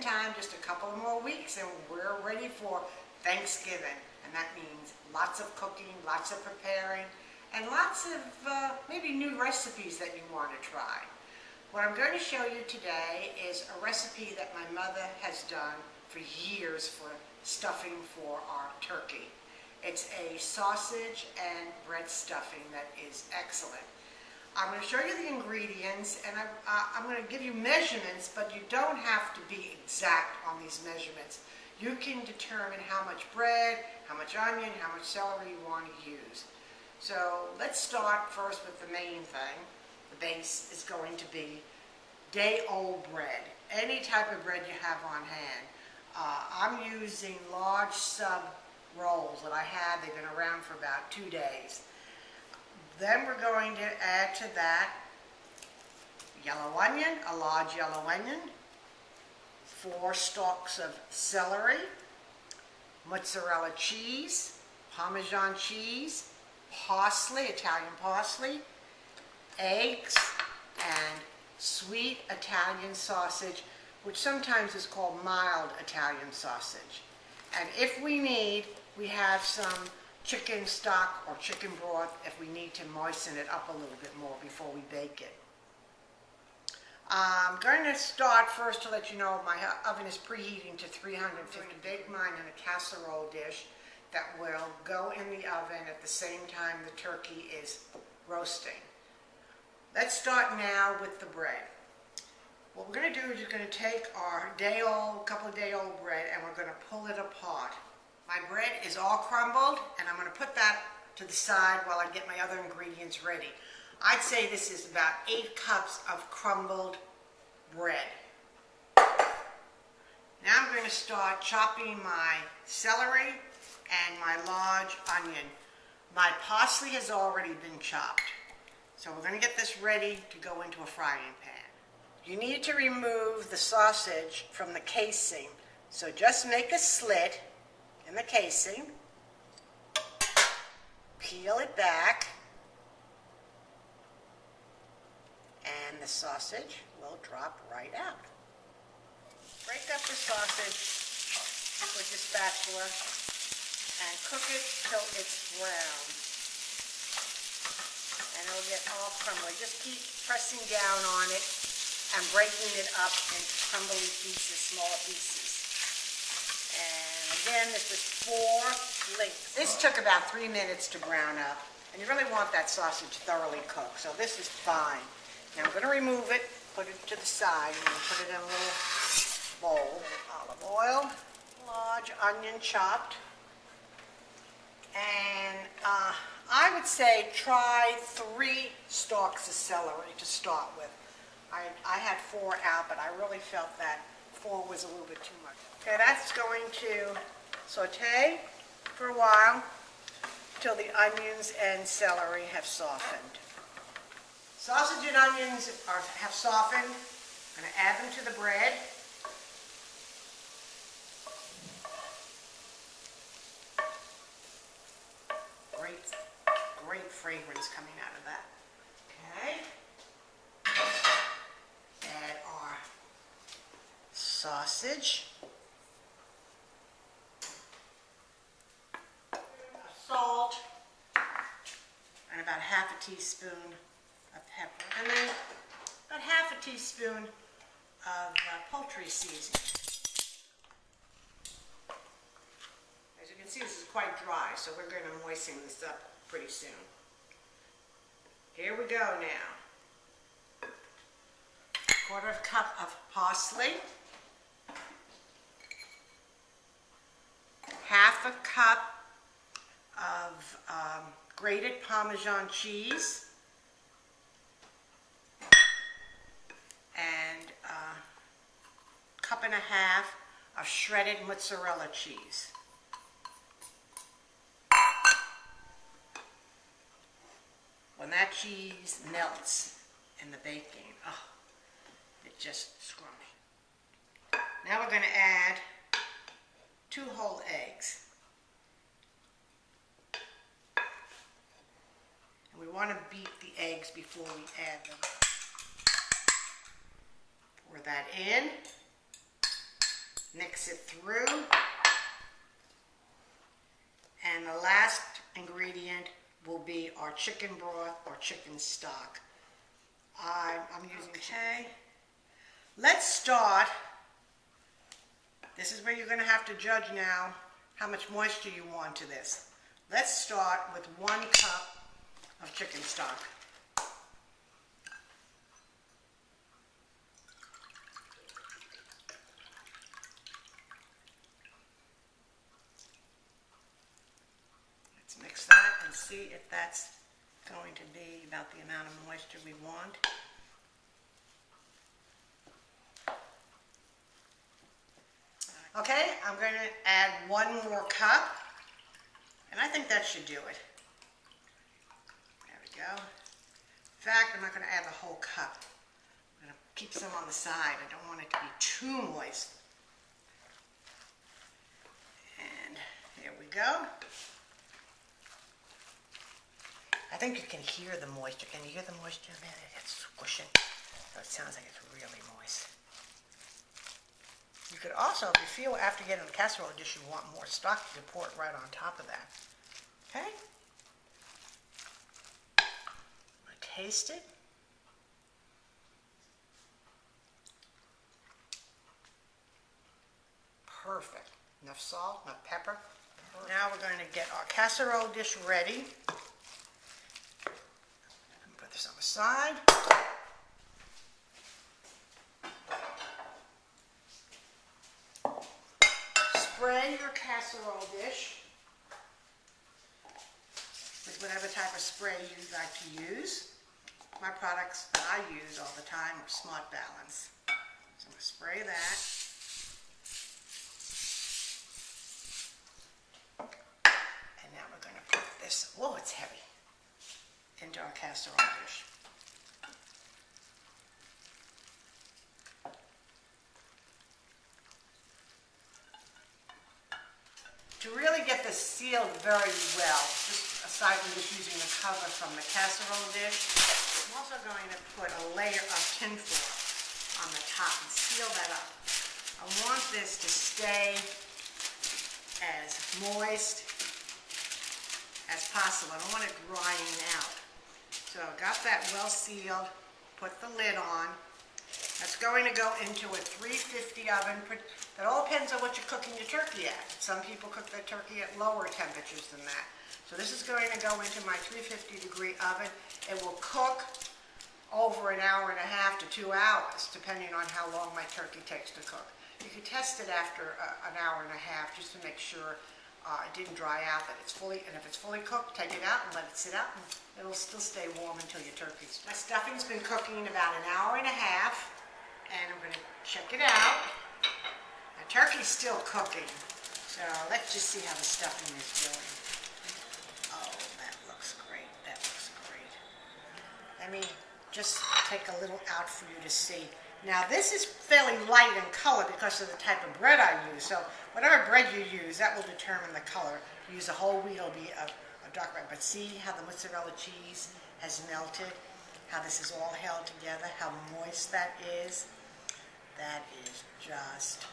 time, just a couple more weeks, and we're ready for Thanksgiving. And that means lots of cooking, lots of preparing, and lots of maybe new recipes that you want to try. What I'm going to show you today is a recipe that my mother has done for years for stuffing for our turkey. It's a sausage and bread stuffing that is excellent. I'm going to show you the ingredients, and I'm going to give you measurements, but you don't have to be exact on these measurements. You can determine how much bread, how much onion, how much celery you want to use. So let's start first with the main thing. The base is going to be day-old bread, any type of bread you have on hand. I'm using large sub rolls that I had. They've been around for about 2 days. Then we're going to add to that yellow onion, a large yellow onion, 4 stalks of celery, mozzarella cheese, Parmesan cheese, parsley, Italian parsley, eggs, and sweet Italian sausage, which sometimes is called mild Italian sausage. And if we need, we have some chicken stock or chicken broth if we need to moisten it up a little bit more before we bake it. I'm going to start first to let you know my oven is preheating to 350. Bake mine in a casserole dish that will go in the oven at the same time the turkey is roasting. Let's start now with the bread. What we're going to do is we're going to take our couple of day-old bread, and we're going to pull it apart. My bread is all crumbled, and I'm going to put that to the side while I get my other ingredients ready. I'd say this is about 8 cups of crumbled bread. Now I'm going to start chopping my celery and my large onion. My parsley has already been chopped. So we're going to get this ready to go into a frying pan. You need to remove the sausage from the casing. So just make a slit in the casing, peel it back, and the sausage will drop right out. Break up the sausage with your spatula and cook it till it's brown. And it'll get all crumbly. Just keep pressing down on it and breaking it up into crumbly pieces, smaller pieces. And again, this is 4 links. This took about 3 minutes to brown up, and you really want that sausage thoroughly cooked, so this is fine. Now I'm going to remove it, put it to the side, and put it in a little bowl. Olive oil, large onion chopped, and I would say try 3 stalks of celery to start with. I had 4 out, but I really felt that 4 was a little bit too much. Okay, that's going to saute for a while till the onions and celery have softened. Sausage and onions have softened. I'm going to add them to the bread. Great fragrance coming out of that. Okay. Add our sausage. Salt. And about half a teaspoon of pepper. And then about half a teaspoon of poultry seasoning. As you can see, this is quite dry, so we're going to moisten this up pretty soon. Here we go now. 1/4 cup of parsley. 1/2 cup of grated Parmesan cheese. And 1.5 cups of shredded mozzarella cheese. When that cheese melts in the baking, oh, it just scrumptious. Now we're going to add 2 whole eggs. And we want to beat the eggs before we add them. Pour that in. Mix it through. And the last ingredient will be our chicken broth or chicken stock. I'm using chicken. Let's start. This is where you're going to have to judge now how much moisture you want to this. Let's start with 1 cup of chicken stock. Let's mix that and see if that's going to be about the amount of moisture we want. Okay, I'm going to add 1 more cup, and I think that should do it. There we go. In fact, I'm not going to add the whole cup. I'm going to keep some on the side. I don't want it to be too moist. And here we go. I think you can hear the moisture. Can you hear the moisture? Man, it's squishing. So it sounds like it's really moist. You could also, if you feel after getting the casserole dish you want more stock, you can pour it right on top of that. Okay? I'm going to taste it. Perfect. Enough salt, enough pepper. Perfect. Now we're going to get our casserole dish ready. Put this on the side. Spray your casserole dish with whatever type of spray you'd like to use. My products that I use all the time are Smart Balance. So I'm going to spray that. And now we're going to put this, whoa, it's heavy, into our casserole dish. To really get this sealed very well, just aside from just using the cover from the casserole dish, I'm also going to put a layer of tin foil on the top and seal that up. I want this to stay as moist as possible. I don't want it drying out. So I got that well sealed, put the lid on. That's going to go into a 350 oven. That all depends on what you're cooking your turkey at. Some people cook their turkey at lower temperatures than that. So this is going to go into my 350 degree oven. It will cook over an hour and a half to 2 hours, depending on how long my turkey takes to cook. You can test it after an hour and a half just to make sure it didn't dry out, that it's fully, and if it's fully cooked, take it out and let it sit out, and it'll still stay warm until your turkey's done. My stuffing's been cooking about an hour and a half. And I'm going to check it out. The turkey's still cooking, so let's just see how the stuffing is doing. Oh, that looks great. That looks great. Let me just take a little out for you to see. Now, this is fairly light in color because of the type of bread I use. So whatever bread you use, that will determine the color. If you use a whole wheat, it'll be a dark red. But see how the mozzarella cheese has melted? How this is all held together? How moist that is? That is just